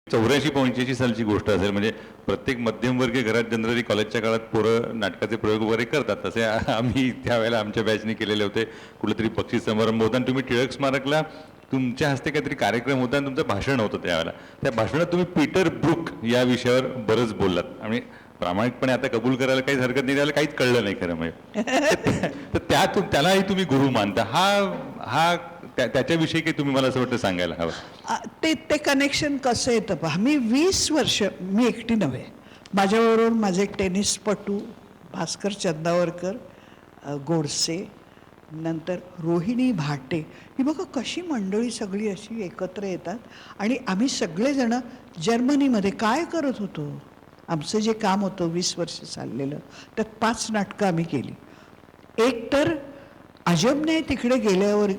84-85 सालची गोष्ट असेल. म्हणजे प्रत्येक मध्यमवर्गीय घरात जनरली कॉलेजच्या काळात पोरं नाटकाचे प्रयोग वगैरे करतात. तसे आम्ही त्यावेळेला आमच्या बॅचने केलेले होते. कुठेतरी बक्षीस समारंभ होता आणि तुम्ही टिळक स्मारकला तुमच्या हस्ते काहीतरी कार्यक्रम होता आणि तुमचं भाषण होतं त्यावेळेला. त्या भाषणात तुम्ही पीटर ब्रूक या विषयावर बरंच बोललात आणि प्रामाणिकपणे आता कबूल करायला काहीच हरकत नाही, त्याला काहीच कळलं नाही खरं म्हणजे. तर त्यालाही तुम्ही गुरु मानता. त्याच्याविषयी काही तुम्ही मला असं वाटतं सांगायला हवं. ते कनेक्शन कसं येतं पहा. मी 20 वर्ष, मी एकटी नव्हे, माझ्याबरोबर माझे टेनिसपटू भास्कर चंदावरकर, गोडसे, नंतर रोहिणी भाटे, ही बघा कशी मंडळी सगळी अशी एकत्र येतात. आणि आम्ही सगळेजणं जर्मनीमध्ये काय करत होतो, आमचं जे काम होतं 20 वर्ष चाललेलं, त्यात 5 नाटकं आम्ही केली. एक तर अजबने तिकडे गेल्यावर,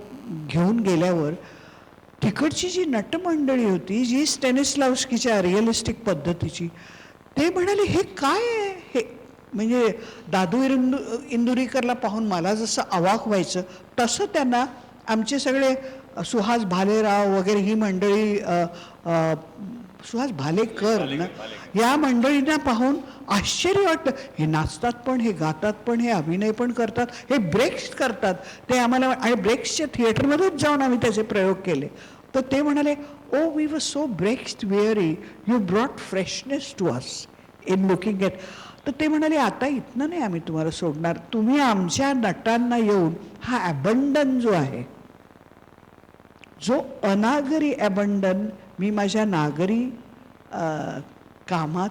घेऊन गेल्यावर तिकडची जी नटमंडळी होती, जी स्टॅनिस्लावस्कीच्या रिअलिस्टिक पद्धतीची, ते म्हणाले हे काय आहे हे. म्हणजे दादू इंदुरीकरला पाहून मला जसं अवाक व्हायचं तसं त्यांना आमचे सगळे सुहास भालेराव वगैरे ही मंडळी, सुहास भालेकर ना, या मंडळींना पाहून आश्चर्य वाटतं. हे नाचतात पण, हे गातात पण, हे अभिनय पण करतात, हे ब्रेक्स करतात. ते आम्हाला, आणि ब्रेक्सच्या थिएटरमध्येच जाऊन आम्ही त्याचे प्रयोग केले. तर ते म्हणाले, ओ वी वर सो ब्रेक्स्ड weary, you brought freshness to us in looking at. तर ते म्हणाले आता इथनं नाही आम्ही तुम्हाला सोडणार, तुम्ही आमच्या नटांना येऊन हा ॲबंडन जो आहे, जो अनागरी ॲबंडन मी माझ्या नागरी कामात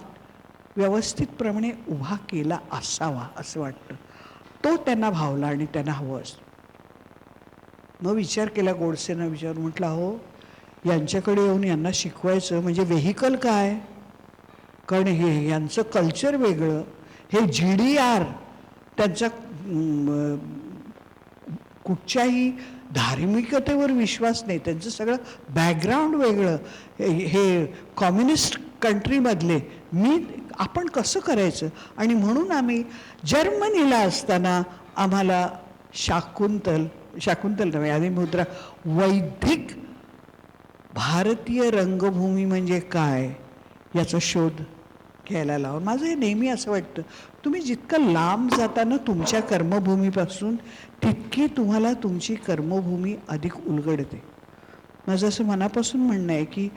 व्यवस्थितप्रमाणे उभा केला असावा असं वाटतं, तो त्यांना भावला आणि त्यांना हवं असतं. मग विचार केला, गोडसेनं विचार म्हटलं, हो यांच्याकडे येऊन यांना शिकवायचं म्हणजे व्हेहिकल काय, कारण हे यांचं कल्चर वेगळं, हे GDR, त्यांचा कुठच्याही धार्मिकतेवर विश्वास नाही, त्यांचं सगळं बॅकग्राऊंड वेगळं, हे कम्युनिस्ट कंट्रीमधले, आपण कसं करायचं. आणि म्हणून आम्ही जर्मनीला असताना आम्हाला शाकुंतल नव्हे, आधी मुद्रा, वैदिक भारतीय रंगभूमी म्हणजे काय याचा शोध घ्यायला लावून. माझं हे नेहमी असं वाटतं, तुम्ही जितकं लांब जाता ना तुमच्या कर्मभूमीपासून, तितकी तुम्हाला तुमची कर्मभूमी अधिक उलगडते. माझं असं मनापासून म्हणणं आहे की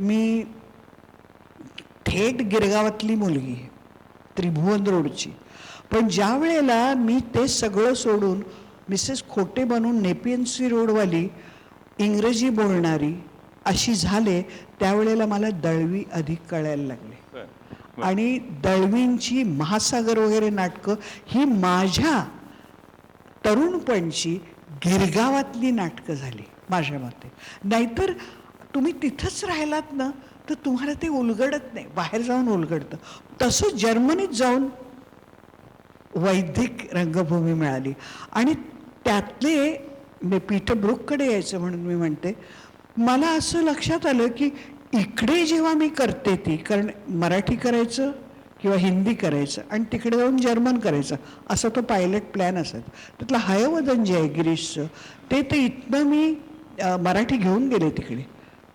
मी थेट गिरगावातली मुलगी आहे, त्रिभुवन रोडची, पण ज्या वेळेला मी ते सगळं सोडून मिसेस खोटे बनून नेपियन्सी रोडवाली इंग्रजी बोलणारी अशी झाले, त्यावेळेला मला दळवी अधिक कळायला लागले. आणि दळवींची महासागर वगैरे नाटकं ही माझ्या तरुणपणची गिरगावातली नाटकं झाली माझ्या मते. नाहीतर तुम्ही तिथंच राहिलात ना तर तुम्हाला ते उलगडत नाही, बाहेर जाऊन उलगडतं. तसं जर्मनीत जाऊन वैदिक रंगभूमी मिळाली. आणि त्यातले पीटर ब्रूककडे यायचं म्हणून मी म्हणते, मला असं लक्षात आलं की इकडे जेव्हा मी करते ती, कारण मराठी करायचं किंवा हिंदी करायचं आणि तिकडे जाऊन जर्मन करायचं, असा तो पायलट प्लॅन असत. त्यातलं हयवदन जे आहे गिरीशचं, ते तर इथनं मी मराठी घेऊन गेले तिकडे.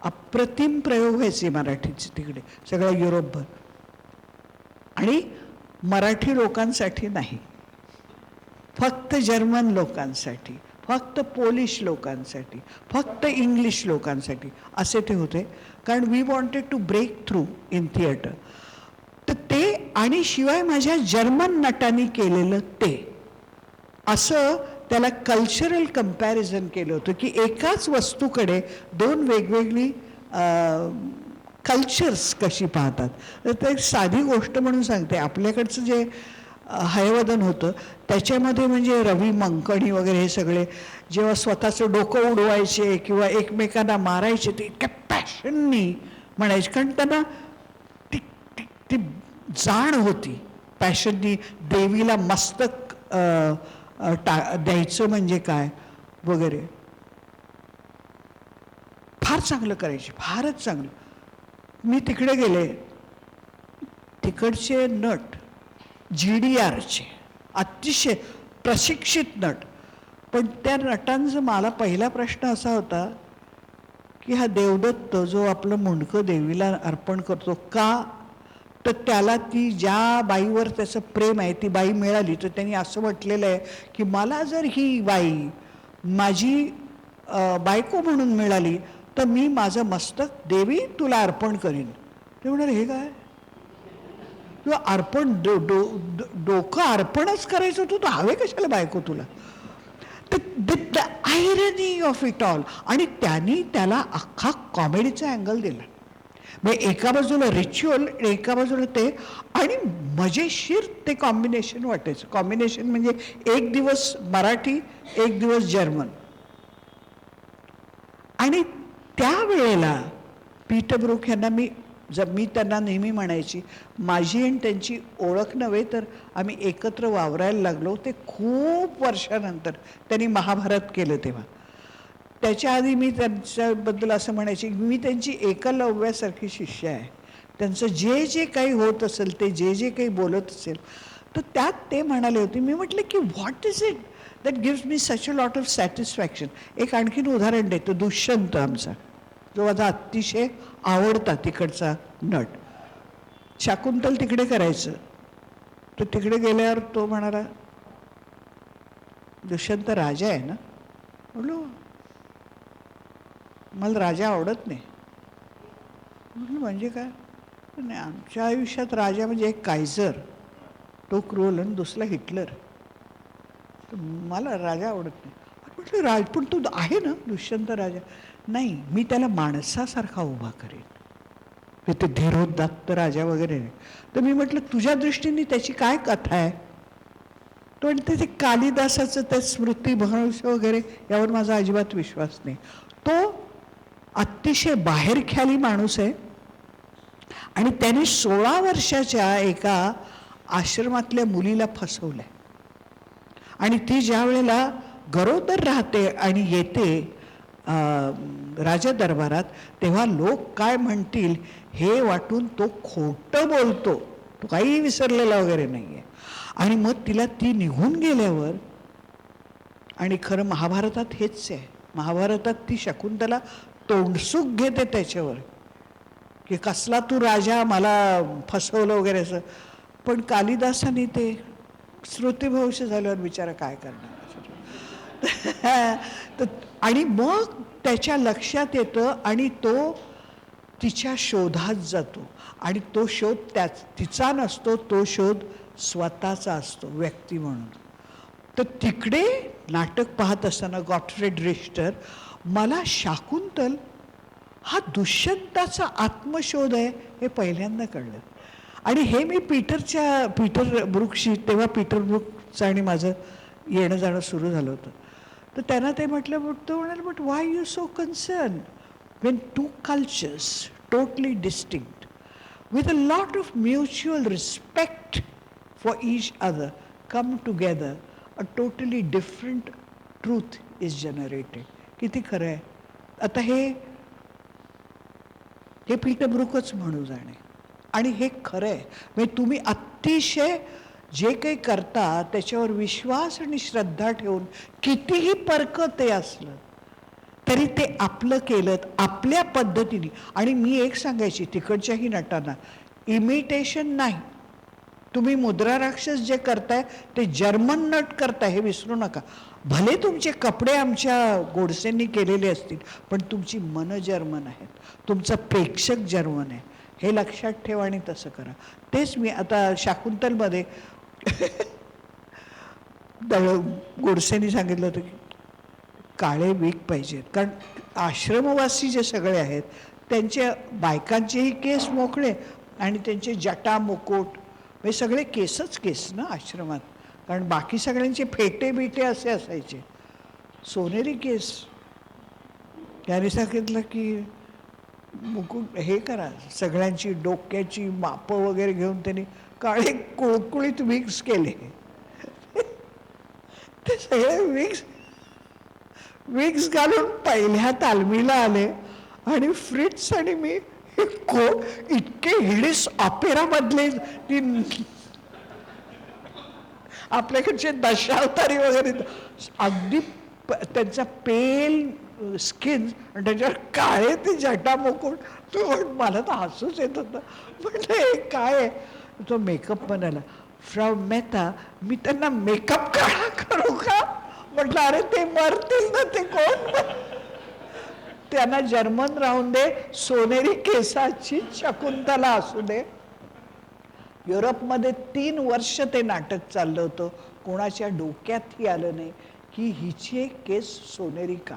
अप्रतिम प्रयोग व्हायचे मराठीचे तिकडे सगळ्या युरोपभर. आणि मराठी लोकांसाठी नाही, फक्त जर्मन लोकांसाठी, फक्त पोलिश लोकांसाठी, फक्त इंग्लिश लोकांसाठी असे ते होते. कारण we wanted to break through in theatre. तर ते, आणि शिवाय माझ्या जर्मन नटांनी केलेलं ते, असं त्याला कल्चरल कंपॅरिझन केलं होतं की एकाच वस्तूकडे दोन वेगवेगळी कल्चर्स कशी पाहतात. तर ते साधी गोष्ट म्हणून सांगते, आपल्याकडचं जे हयवदन होतं त्याच्यामध्ये म्हणजे रवी मंकणी वगैरे हे सगळे जेव्हा स्वतःचं डोकं उडवायचे किंवा एकमेकांना मारायचे, ते इतक्या पॅशननी म्हणायचे, कारण त्यांना ती जाण होती पॅशननी. देवीला मस्तक द्यायचं म्हणजे काय वगैरे, फार चांगलं करायचे, फारच चांगलं. मी तिकडे गेले, तिकडचे नट GDRचे अतिशय प्रशिक्षित नट. पण त्या नटांचा मला पहिला प्रश्न असा होता की हा देवदत्त जो आपलं मुंडकं देवीला अर्पण करतो का, तर त्याला ती ज्या बाईवर त्याचं प्रेम आहे ती बाई मिळाली, तर त्यांनी असं म्हटलेलं आहे की मला जर ही बाई माझी बायको म्हणून मिळाली तर मी माझं मस्तक देवी तुला अर्पण करीन. ते म्हणाले हे काय, तुला अर्पण डोकं अर्पणच करायचं होतं, तू हवे कशाला बायको तुला. द आयरनी ऑफ इट ऑल. आणि त्यांनी त्याला अख्खा कॉमेडीचा अँगल दिला. म्हणजे एका बाजूला रिच्युअल, एका बाजूला ते, आणि मजेशीर ते कॉम्बिनेशन वाटायचं. कॉम्बिनेशन म्हणजे एक दिवस मराठी, एक दिवस जर्मन. आणि त्यावेळेला पीटर ब्रूक यांना मी त्यांना नेहमी म्हणायची, माझी आणि त्यांची ओळख नव्हे तर आम्ही एकत्र वावरायला लागलो ते खूप वर्षानंतर. त्यांनी महाभारत केलं तेव्हा. त्याच्या आधी मी त्यांच्याबद्दल असं म्हणायची की मी त्यांची एकलव्यासारखी शिष्य आहे. त्यांचं जे जे काही होत असेल, ते जे जे काही बोलत असेल, तर त्यात ते म्हणाले होते. मी म्हटलं की what is it that gives me such a lot of satisfaction. एक आणखीन उदाहरण देतो. दुष्यंत आमचा, जो माझा अतिशय आवडता तिकडचा नट. शाकुंतल तिकडे करायचं, तर तिकडे गेल्यावर तो म्हणाला, दुष्यंत राजा आहे ना. बोलो मला राजा आवडत नाही. म्हटलं म्हणजे काय. नाही, आमच्या आयुष्यात राजा म्हणजे एक कायझर, तो क्रूल, आणि दुसरा हिटलर. तर मला राजा आवडत नाही. म्हटलं पण तू आहे ना दुष्यंत राजा. नाही, मी त्याला माणसासारखा उभा करेन, ते धीरोदात्त राजा वगैरे नाही. तर मी म्हटलं तुझ्या दृष्टीने त्याची काय कथा आहे. तो म्हणते ते कालिदासाचं त्या स्मृतिभ्रंश वगैरे यावर माझा अजिबात विश्वास नाही. तो अतिशय बाहेरख्याली माणूस आहे. आणि त्याने 16 वर्षाच्या एका आश्रमातल्या मुलीला फसवलंय. आणि ती ज्या वेळेला गरोदर राहते आणि येते राजा दरबारात, तेव्हा लोक काय म्हणतील हे वाटून तो खोटं बोलतो. तो काही विसरलेला वगैरे नाही आहे. आणि मग तिला ती निघून गेल्यावर, आणि खरं महाभारतात हेच आहे, महाभारतात ती शकुंतला तोंडसुख घेते त्याच्यावर की कसला तू राजा, मला फसवलं वगैरे असं. पण कालिदासाने ते श्रुतिभ्रंश झाल्यावर बिचारा काय करणार. आणि मग त्याच्या लक्षात येतं आणि तो तिच्या शोधात जातो. आणि तो शोध तिचा नसतो, तो शोध स्वतःचा असतो व्यक्ती म्हणून. तर तिकडे नाटक पाहत असताना गॉटफ्रेड रिश्टर, मला शाकुंतल हा दुष्यंताचा आत्मशोध आहे हे पहिल्यांदा कळलं. आणि हे मी पीटर ब्रूकशी, तेव्हा पीटर ब्रूकचं आणि माझं येणं जाणं सुरू झालं होतं. तर त्यांना ते म्हटलं, तो म्हणाल but why you so concern when two cultures totally distinct with a lot of mutual respect for each other come together, a totally different truth is generated. किती खरं आहे. आता हे पीटर ब्रूकच म्हणू जाणे. आणि हे खरं आहे. म्हणजे तुम्ही अतिशय जे काही करता त्याच्यावर विश्वास आणि श्रद्धा ठेवून कितीही परकं ते असलं तरी ते आपलं केलं आपल्या पद्धतीने. आणि मी एक सांगायची तिकडच्याही नटांना, इमिटेशन नाही. तुम्ही मुद्रा राक्षस जे करताय ते जर्मन नट करताय हे विसरू नका. भले तुमचे कपडे आमच्या गोडसेंनी केलेले असतील, पण तुमची मनं जर्मन आहेत, तुमचं प्रेक्षक जर्मन आहे, हे लक्षात ठेवा आणि तसं करा. तेच मी आता शाकुंतलमध्ये गोडसेंनी सांगितलं होतं की काळे विक पाहिजेत, कारण आश्रमवासी जे सगळे आहेत त्यांच्या बायकांचेही केस मोकळे आणि त्यांचे जटा मुकुट हे सगळे केसच केस ना आश्रमात. कारण बाकी सगळ्यांचे फेटे बिटे असे असायचे, सोनेरी केस. त्याने सांगितलं की मुकुट हे करा, सगळ्यांची डोक्याची मापं वगैरे घेऊन त्यांनी काळे कुळकुळीत विक्स केले. ते सगळे विक्स घालून पहिल्या तालमीला आले. आणि फ्रिट्स आणि मी इतके हिडीस ऑपेरामधले आपल्याकडचे दशावतारी वगैरे अगदी त्यांचा पेल स्किन आणि त्याच्यावर काळे ते जटा मुकुट. तो मला तर हसूच येत होतं. म्हटलं हे काय आहे? तो मेकअप म्हणाला, फ्रॉम मेहता मी त्यांना मेकअप काळा करू का? म्हटलं अरे ते मरतील ना, ते कोण? त्यांना जर्मन राहून दे, सोनेरी केसाची शकुंतला असू दे. युरोपमध्ये 3 वर्ष ते नाटक चाललं होतं. कोणाच्या डोक्यातही आलं नाही की हिची एक केस सोनेरी का.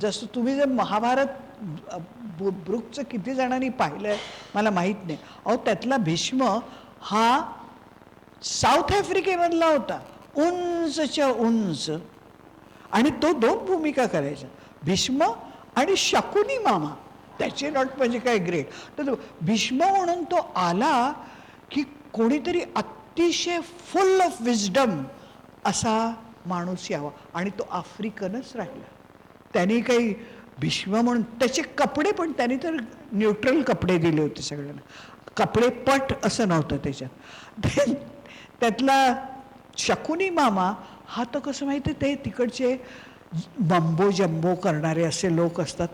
जसं तुम्ही जर महाभारत ब्रुकचं किती जणांनी पाहिलंय मला माहीत नाही. अहो त्यातला भीष्म हा साऊथ आफ्रिकेमधला होता, उंचच्या उंच, आणि तो 2 भूमिका करायचा, भीष्म आणि शकुनी मामा. त्याची नॉट म्हणजे काय ग्रेट. तर भीष्म म्हणून तो आला की कोणीतरी अतिशय फुल ऑफ विजडम असा माणूस यावा, आणि तो आफ्रिकनच राहिला. त्यांनी काही भीष्म म्हणून त्याचे कपडे पण त्यांनी तर न्यूट्रल कपडे दिले होते सगळ्यांना. कपडे पट असं नव्हतं त्याच्यात. त्यातला शकुनी मामा हा तर कसं माहिती, ते तिकडचे बंबो जंबो करणारे असे लोक असतात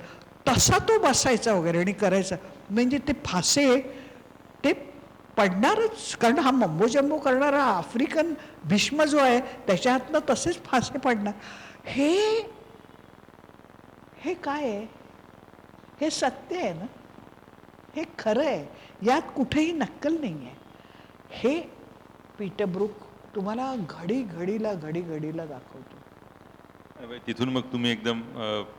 तसा तो बसायचा वगैरे आणि करायचा. म्हणजे ते फासे ते पडणारच, कारण हा मम्बो जम्बो करणारा आफ्रिकन भीष्म जो आहे त्याच्या हातनं तसेच फासे पडणार. हे काय आहे? हे सत्य आहे ना, हे खरं आहे, यात कुठेही नक्कल नाही आहे. हे पीटर ब्रूक तुम्हाला घडी घडीला दाखवतो. तिथून मग तुम्ही एकदम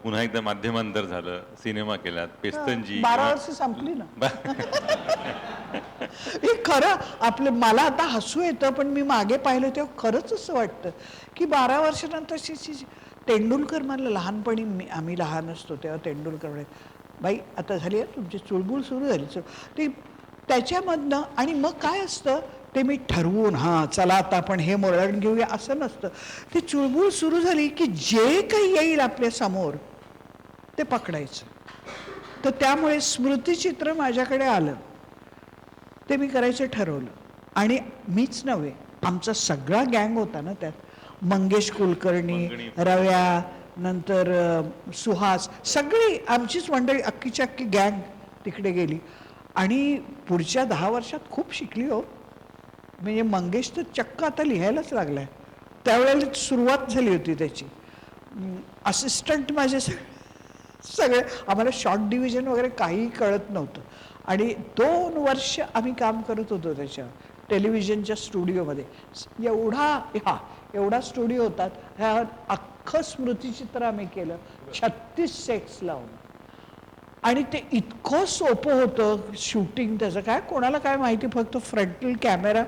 पुन्हा एकदा माध्यमांतर झालं, सिनेमा केलात, पेस्तनजी 12 वर्ष संपली ना. हे खरं आपलं, मला आता हसू येतं पण मी मागे पाहिलं तेव्हा खरंच असं वाटतं की 12 वर्षानंतरची तेंडुलकर, मला लहानपणी आम्ही लहान असतो तेव्हा तेंडुलकर म्हणे, बाई आता झाली आहे तुमची चुळबुळ सुरू झाली. ती त्याच्यामधनं, आणि मग काय असतं ते मी ठरवून हां चला आता आपण हे मोडण घेऊया असं नसतं. ती चुळबुळ सुरू झाली की जे काही येईल आपल्या समोर ते पकडायचं. तर त्यामुळे स्मृतिचित्र माझ्याकडे आलं, ते मी करायचं ठरवलं. आणि मीच नव्हे, आमचा सगळा गँग होता ना त्यात. मंगेश कुलकर्णी, रव्या, नंतर सुहास, सगळी आमचीच मंडळी, अख्खीच्या अख्खी गँग तिकडे गेली. आणि पुढच्या 10 वर्षात खूप शिकली हो. म्हणजे मंगेश तर चक्क आता लिहायलाच लागलाय. त्यावेळेला सुरुवात झाली होती त्याची. असिस्टंट माझे सगळे, आम्हाला शॉर्ट डिव्हिजन वगैरे काहीही कळत नव्हतं. आणि 2 वर्ष आम्ही काम करत होतो त्याच्या टेलिव्हिजनच्या स्टुडिओमध्ये. एवढा स्टुडिओ होतात. ह्या अख्खं स्मृतिचित्र आम्ही केलं 36 सेट्स लावून. आणि ते इतकं सोपं होतं शूटिंग त्याचं, काय कोणाला काय माहिती, फक्त फ्रंटल कॅमेरा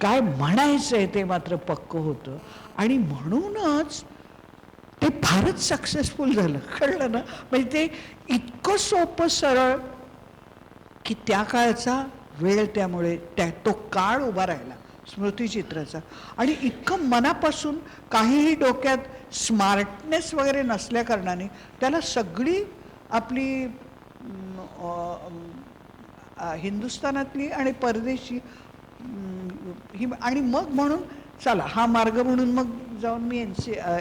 काय म्हणायचं आहे ते मात्र पक्कं होतं. आणि म्हणूनच ते फारच सक्सेसफुल झालं, कळलं ना. म्हणजे ते इतकं सोपं सरळ की त्या काळचा वेळ, त्यामुळे तो काळ उभा राहिला स्मृतिचित्राचा. आणि इतकं मनापासून, काहीही डोक्यात स्मार्टनेस वगैरे नसल्या कारणाने त्याला सगळी आपली हिंदुस्थानातली आणि परदेशी ही, आणि मग म्हणून चला हा मार्ग म्हणून मग जाऊन मी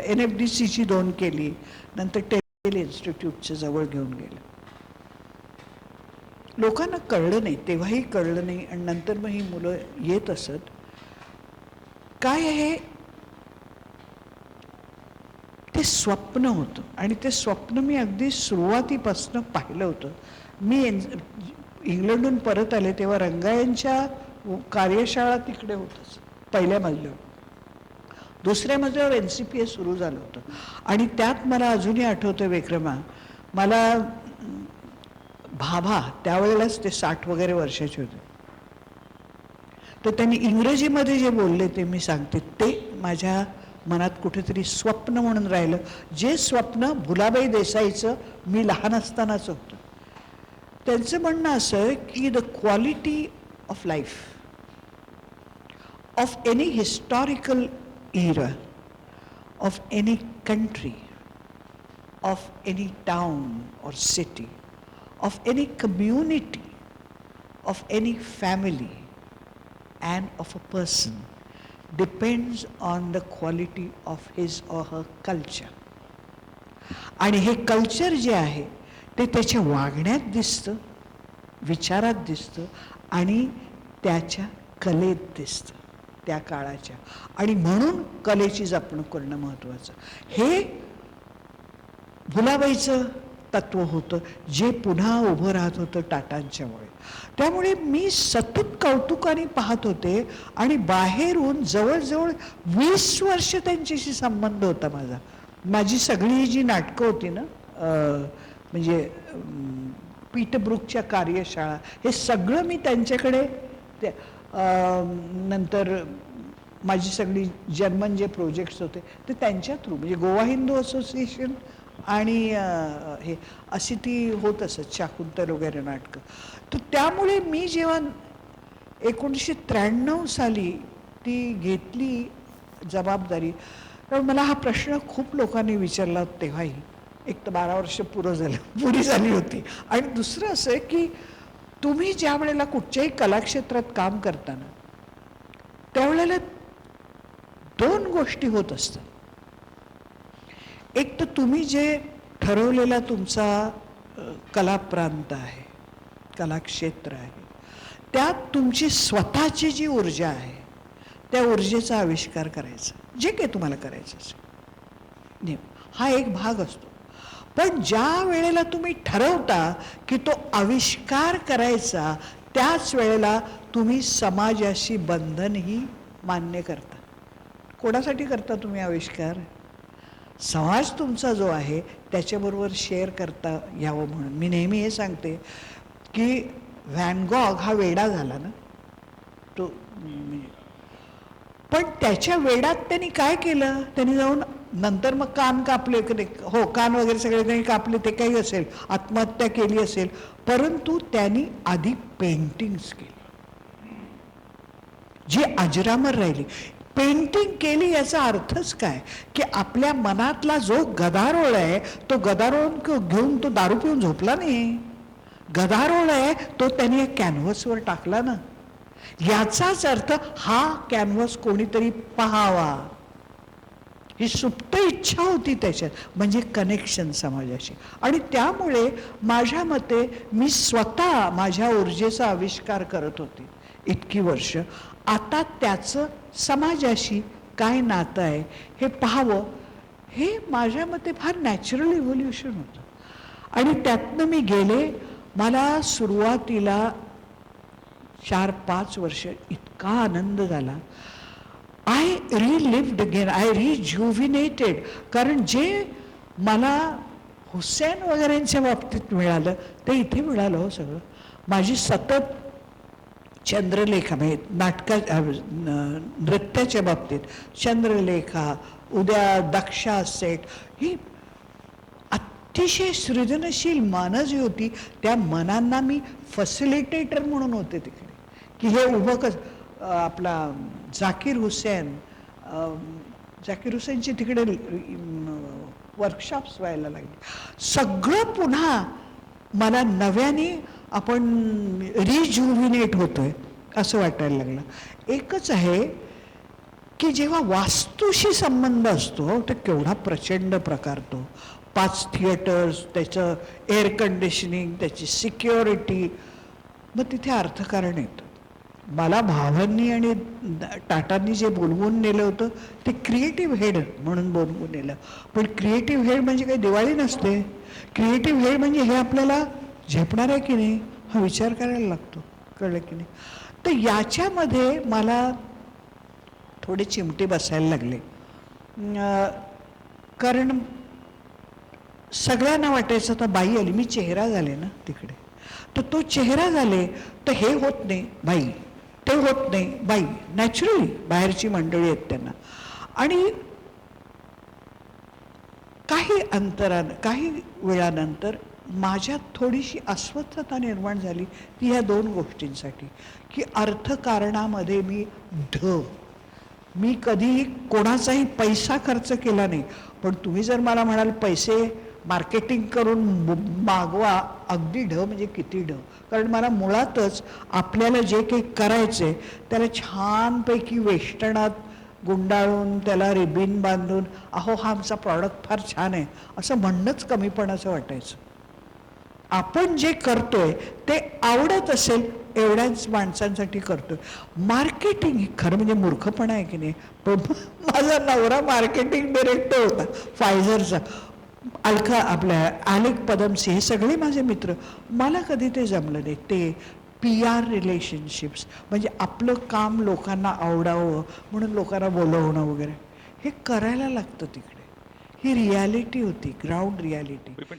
NFDCची 2 केली, नंतर टेल इन्स्टिट्यूटच्या जवळ घेऊन गेलं. लोकांना कळलं नाही, तेव्हाही कळलं नाही. आणि नंतर मग ही मुलं येत असत. काय आहे ते स्वप्न होतं, आणि ते स्वप्न मी अगदी सुरुवातीपासून पाहिलं होतं. मी इंग्लंडहून परत आले तेव्हा रंगायनच्या कार्यशाळा तिकडे होतच, पहिल्या मजल्यावर. दुसऱ्या मजल्यावर NCPA सुरू झालं होतं. आणि त्यात मला अजूनही आठवतं विक्रमा, मला भाभा त्यावेळेलाच ते 60 वगैरे वर्षाचे होते. तर त्यांनी इंग्रजीमध्ये जे बोलले ते मी सांगते, ते माझ्या मनात कुठेतरी स्वप्न म्हणून राहिलं. जे स्वप्न भुलाबाई देसाईचं मी लहान असतानाच होतं. त्यांचं म्हणणं असं की the quality of life of any historical era, of any country, of any town or city, of any community, of any family, and of a person depends on the quality of his or her culture. आणि हे culture जे आहे ते त्याच्या वागण्यात दिसतं, विचारात दिसतं आणि त्याच्या कलेत दिसतं त्या काळाच्या. आणि म्हणून कलेची जपणूक करणं महत्त्वाचं. हे भुलाबाईचं तत्व होतं जे पुन्हा उभं राहत होतं टाटांच्यामुळे. त्यामुळे मी सतत कौतुकाने पाहत होते आणि बाहेरून जवळजवळ 20 वर्ष त्यांच्याशी संबंध होता माझा. माझी सगळी जी नाटकं होती ना, म्हणजे पीटरब्रूकच्या कार्यशाळा, हे सगळं मी त्यांच्याकडे नंतर माझी सगळी जर्मन जे प्रोजेक्ट्स होते ते त्यांच्या थ्रू, म्हणजे गोवा हिंदू असोसिएशन आणि हे अशी ती होत असत, शाकुंतल वगैरे नाटकं. तर त्यामुळे मी जेव्हा 1993 साली ती घेतली जबाबदारी, तर मला हा प्रश्न खूप लोकांनी विचारला तेव्हाही. एक तर 12 वर्ष पुरी झाली होती. आणि दुसरं असं आहे की तुम्ही ज्या वेळेला कुठच्याही कलाक्षेत्रात काम करताना त्यावेळेला 2 गोष्टी होत असतात. एक तर तुम्ही जे ठरवलेला तुमचा कलाप्रांत आहे, कलाक्षेत्र आहे, त्यात तुमची स्वतःची जी ऊर्जा आहे त्या ऊर्जेचा आविष्कार करायचा, जे काही तुम्हाला करायचं असेल. हा एक भाग असतो. पण ज्या वेळेला तुम्ही ठरवता की तो आविष्कार करायचा, त्याच वेळेला तुम्ही समाजाशी बंधनही मान्य करता. कोणासाठी करता तुम्ही आविष्कार? समाज तुमचा जो आहे त्याच्याबरोबर शेअर करता यावं म्हणून. मी नेहमी हे सांगते की व्हॅन गॉग हा वेडा झाला ना, तो पण त्याच्या वेडात त्यांनी काय केलं, त्यांनी जाऊन नंतर मग कान कापले, हो कान वगैरे सगळे त्यांनी कापले, ते काही असेल, आत्महत्या केली असेल, परंतु त्यांनी आधी पेंटिंग्स केली जी अजरामर राहिली. पेंटिंग केली याचा अर्थच काय की आपल्या मनातला जो गदारोळ आहे तो गदारोळ घेऊन तो दारू पिऊन झोपला नाही. गदारोळ आहे तो त्याने कॅनव्हसवर टाकला ना. याचाच अर्थ हा कॅनव्हस कोणीतरी पाहावा, ही सुप्त इच्छा होती त्याच्यात, म्हणजे कनेक्शन समाजाशी. आणि त्यामुळे माझ्या मते मी स्वतः माझ्या ऊर्जेचा आविष्कार करत होते इतकी वर्ष. आता त्याचं समाजाशी काय नातं आहे हे पाहावं, हे माझ्या मते फार नॅचरल इव्होल्युशन होतं. आणि त्यातनं मी गेले. मला सुरुवातीला 4-5 वर्ष इतका आनंद झाला. I relived again, I rejuvenated. कारण जे मला हुसेन वगैरेंच्या बाबतीत मिळालं ते इथे मिळालं हो सगळं. माझी सतत चंद्रलेखा, म्हणजे नृत्याच्या बाबतीत चंद्रलेखा, उद्या दक्षा सेट, ही अतिशय सृजनशील मनं जी होती त्या मनांना मी फॅसिलिटेटर म्हणून होते तिकडे, की हे उभं आपला झाकीर हुसेनची तिकडे वर्कशॉप्स व्हायला लागले. सगळं पुन्हा मला नव्याने आपण रिज्युव्हिनेट होतोय असं वाटायला लागलं. एकच आहे की जेव्हा वास्तूशी संबंध असतो तर केवढा प्रचंड प्रकार तो. 5 थिएटर्स, त्याचं एअर कंडिशनिंग, त्याची सिक्युरिटी, मग तिथे अर्थकारण येतं. मला भावांनी आणि टाटांनी जे बोलवून नेलं होतं ते क्रिएटिव्ह हेड म्हणून बोलवून नेलं. पण क्रिएटिव्ह हेड म्हणजे काही दिवाळी नसते. क्रिएटिव्ह हेड म्हणजे हे आपल्याला झेपणार आहे की नाही हा विचार करायला लागतो, कळलं की नाही. तर याच्यामध्ये मला थोडे चिमटे बसायला लागले. कारण सगळ्यांना वाटायचं तर बाई आली, मी चेहरा झाले ना तिकडे, तर तो चेहरा झाले तर हे होत नाही बाई, ते होत नाही बाई, नॅचरली बाहेरची मंडळी आहेत त्यांना. आणि काही वेळानंतर माझ्यात थोडीशी अस्वस्थता निर्माण झाली ती ह्या 2 गोष्टींसाठी, की अर्थकारणामध्ये मी कधी कोणाचाही पैसा खर्च केला नाही. पण तुम्ही जर मला म्हणाल पैसे मार्केटिंग करून मागवा, अगदी म्हणजे किती कारण मला मुळातच आपल्याला जे काही करायचंय त्याला छानपैकी वेष्टनात गुंडाळून त्याला रिबिन बांधून अहो हा आमचा प्रॉडक्ट फार छान आहे असं म्हणणंच कमीपणाचं वाटायचं. आपण जे करतोय ते आवडत असेल एवढ्याच माणसांसाठी करतोय. मार्केटिंग खरं म्हणजे मूर्खपणा आहे की नाही. पण माझा नवरा मार्केटिंग डिरेक्टर होता फायझरचा. अलका आपल्या आलेख पदमसी हे सगळे माझे मित्र. मला कधी ते जमलं नाही. ते PR रिलेशनशिप्स म्हणजे आपलं काम लोकांना आवडावं म्हणून लोकांना बोलवणं वगैरे हे करायला लागतं तिकडे. ही रियालिटी होती, ग्राउंड रियालिटी. पण